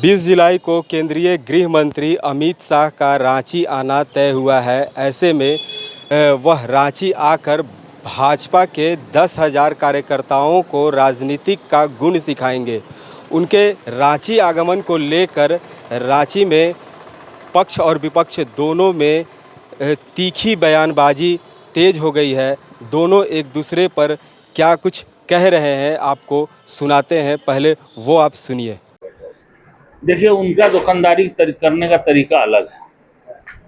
20 जुलाई को केंद्रीय गृह मंत्री अमित शाह का रांची आना तय हुआ है। ऐसे में वह रांची आकर भाजपा के 10,000 कार्यकर्ताओं को राजनीतिक का गुण सिखाएंगे। उनके रांची आगमन को लेकर रांची में पक्ष और विपक्ष दोनों में तीखी बयानबाजी तेज हो गई है। दोनों एक दूसरे पर क्या कुछ कह रहे हैं आपको सुनाते हैं, पहले वो आप सुनिए। देखिए, उनका दुकानदारी करने का तरीका अलग है,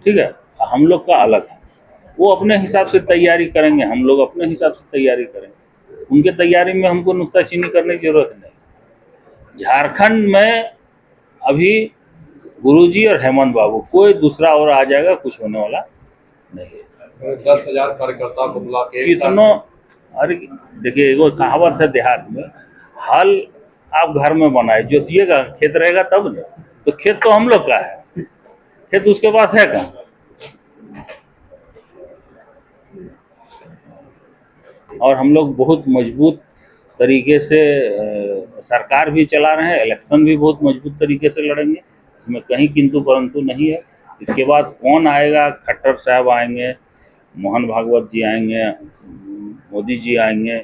ठीक है, हम लोग का अलग है। वो अपने हिसाब से तैयारी करेंगे, हम लोग अपने हिसाब से तैयारी करेंगे। उनके तैयारी में हमको नुक्ताचीनी करने की जरूरत नहीं। झारखंड में अभी गुरुजी और हेमंत बाबू, कोई दूसरा और आ जाएगा, कुछ होने वाला नहीं। 10,000 कार्यकर्ता को बुला के कितनों, अरे देखिए, एगो कहावत है देहात में, हल आप घर में बनाए, जोतिएगा, खेत रहेगा तब न। तो खेत तो हम लोग का है, खेत उसके पास है कहाँ? और हम लोग बहुत मजबूत तरीके से सरकार भी चला रहे हैं, इलेक्शन भी बहुत मजबूत तरीके से लड़ेंगे, इसमें कहीं किंतु परंतु नहीं है। इसके बाद कौन आएगा? खट्टर साहब आएंगे, मोहन भागवत जी आएंगे, मोदी जी आएंगे,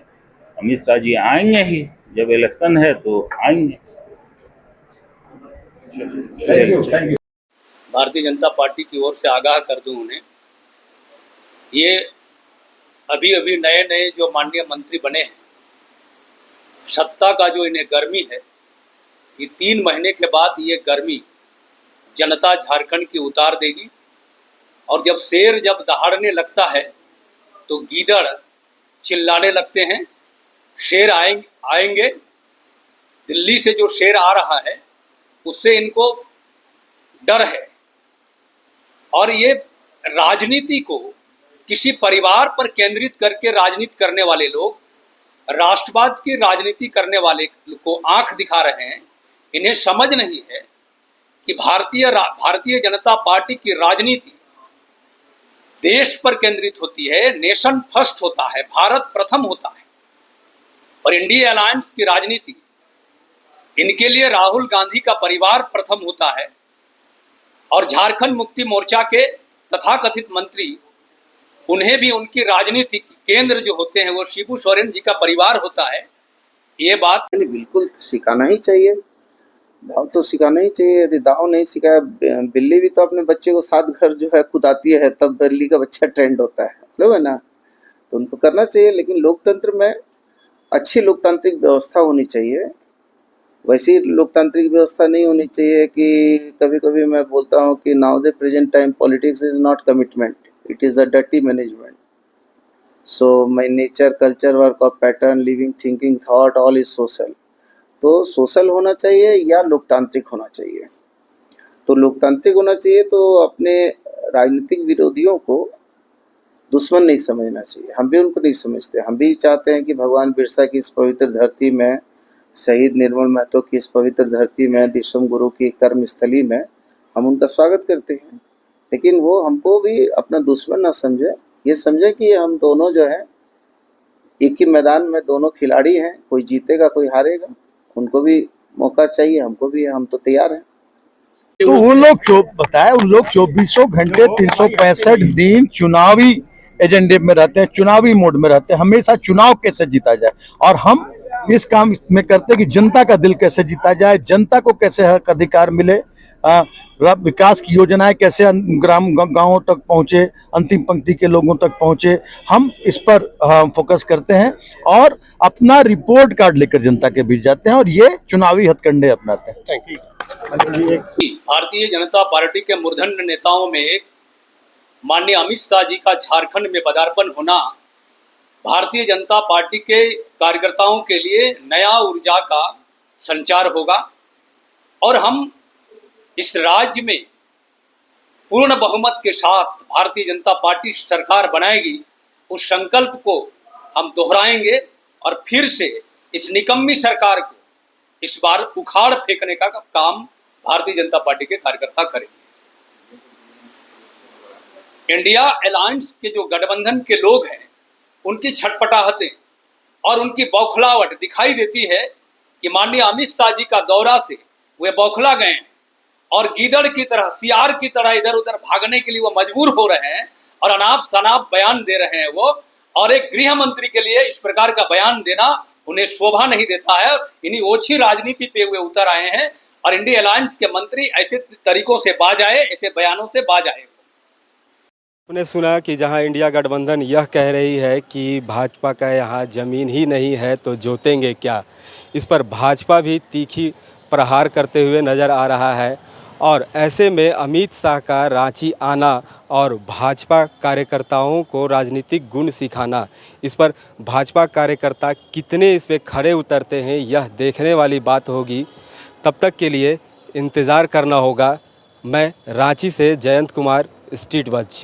अमित शाह जी आएंगे ही। जब इलेक्शन है तो आएंगे। भारतीय जनता पार्टी की ओर से आगाह कर दूं उन्हें, ये अभी अभी नए नए जो माननीय मंत्री बने हैं, सत्ता का जो इन्हें गर्मी है, ये 3 महीने के बाद ये गर्मी जनता झारखंड की उतार देगी। और जब शेर जब दहाड़ने लगता है तो गीदड़ चिल्लाने लगते हैं। शेर आएंगे। दिल्ली से जो शेर आ रहा है उससे इनको डर है। और ये राजनीति को किसी परिवार पर केंद्रित करके राजनीति करने वाले लोग, राष्ट्रवाद की राजनीति करने वाले को आंख दिखा रहे हैं। इन्हें समझ नहीं है कि भारतीय जनता पार्टी की राजनीति देश पर केंद्रित होती है, नेशन फर्स्ट होता है, भारत प्रथम होता है। और इंडिया अलायंस की राजनीति, इनके लिए राहुल गांधी का परिवार प्रथम होता है। और झारखंड मुक्ति मोर्चा के तथाकथित मंत्री, उन्हें भी उनकी राजनीति केंद्र जो होते हैं वो शिबू सोरेन जी का परिवार होता है। ये बात बिल्कुल सिखाना ही चाहिए, दाव तो सिखाना ही चाहिए। यदि दाव नहीं सिखाया, बिल्ली भी तो अपने बच्चे को 7 घर जो है खुदाती है, तब बिल्ली का बच्चा ट्रेंड होता है, मतलब है ना। तो उनको करना चाहिए, लेकिन लोकतंत्र में अच्छी लोकतांत्रिक व्यवस्था होनी चाहिए। वैसी लोकतांत्रिक व्यवस्था नहीं होनी चाहिए कि कभी कभी मैं बोलता हूँ कि now the present time politics is not commitment, it is a dirty management. So my nature, culture, work of pattern, living, thinking, thought, all is social. तो सोशल होना चाहिए या लोकतांत्रिक होना चाहिए? तो लोकतांत्रिक होना चाहिए तो अपने राजनीतिक विरोधियों को दुश्मन नहीं समझना चाहिए। हम भी उनको नहीं समझते। हम भी चाहते हैं कि भगवान बिरसा की इस पवित्र धरती में, शहीद निर्मल महतो की इस पवित्र धरती में, दिशम गुरु की कर्मस्थली में हम उनका स्वागत करते हैं। लेकिन वो हमको भी अपना दुश्मन ना समझे, ये समझे कि हम दोनों जो है एक ही मैदान में दोनों खिलाड़ी हैं, कोई जीतेगा कोई हारेगा। उनको भी मौका चाहिए, हमको भी, हम तो तैयार हैं। तो वो लोग बताए, उन लोग 24 घंटे 365 दिन चुनावी एजेंडे में रहते हैं, चुनावी मोड में रहते हैं। हमेशा चुनाव कैसे जीता जाए, और हम इस काम में करते हैं कि जनता का दिल कैसे जीता जाए, जनता को कैसे हक अधिकार मिले, विकास की योजनाएं कैसे ग्राम गांवों तक पहुंचे, अंतिम पंक्ति के लोगों तक पहुंचे। हम इस पर फोकस करते हैं और अपना रिपोर्ट कार्ड लेकर जनता के बीच जाते हैं और ये चुनावी हथकंडे अपनाते हैं। Thank you. Bharatiya Janata party के मूर्धन्य नेताओं में एक माननीय अमित शाह जी का झारखंड में पदार्पण होना भारतीय जनता पार्टी के कार्यकर्ताओं के लिए नया ऊर्जा का संचार होगा। और हम इस राज्य में पूर्ण बहुमत के साथ भारतीय जनता पार्टी सरकार बनाएगी, उस संकल्प को हम दोहराएंगे और फिर से इस निकम्मी सरकार को इस बार उखाड़ फेंकने का काम भारतीय जनता पार्टी के कार्यकर्ता करेंगे। इंडिया अलायंस के जो गठबंधन के लोग हैं, उनकी छटपटाहटें और उनकी बौखलाहट दिखाई देती है कि माननीय अमित शाह जी का दौरा से वे बौखला गए हैं और गीदड़ की तरह, सियार की तरह इधर उधर भागने के लिए वो मजबूर हो रहे हैं और अनाप शनाप बयान दे रहे हैं वो। और एक गृह मंत्री के लिए इस प्रकार का बयान देना उन्हें शोभा नहीं देता है। इन्हीं ओछी राजनीति पे वे उतर आए हैं और इंडिया अलायंस के मंत्री ऐसे तरीकों से बाज आए, ऐसे बयानों से बाज आए। आपने सुना कि जहां इंडिया गठबंधन यह कह रही है कि भाजपा का यहाँ ज़मीन ही नहीं है तो जोतेंगे क्या, इस पर भाजपा भी तीखी प्रहार करते हुए नज़र आ रहा है। और ऐसे में अमित शाह का रांची आना और भाजपा कार्यकर्ताओं को राजनीतिक गुण सिखाना, इस पर भाजपा कार्यकर्ता कितने इस पर खड़े उतरते हैं यह देखने वाली बात होगी। तब तक के लिए इंतज़ार करना होगा। मैं रांची से जयंत कुमार, स्ट्रीट बज़।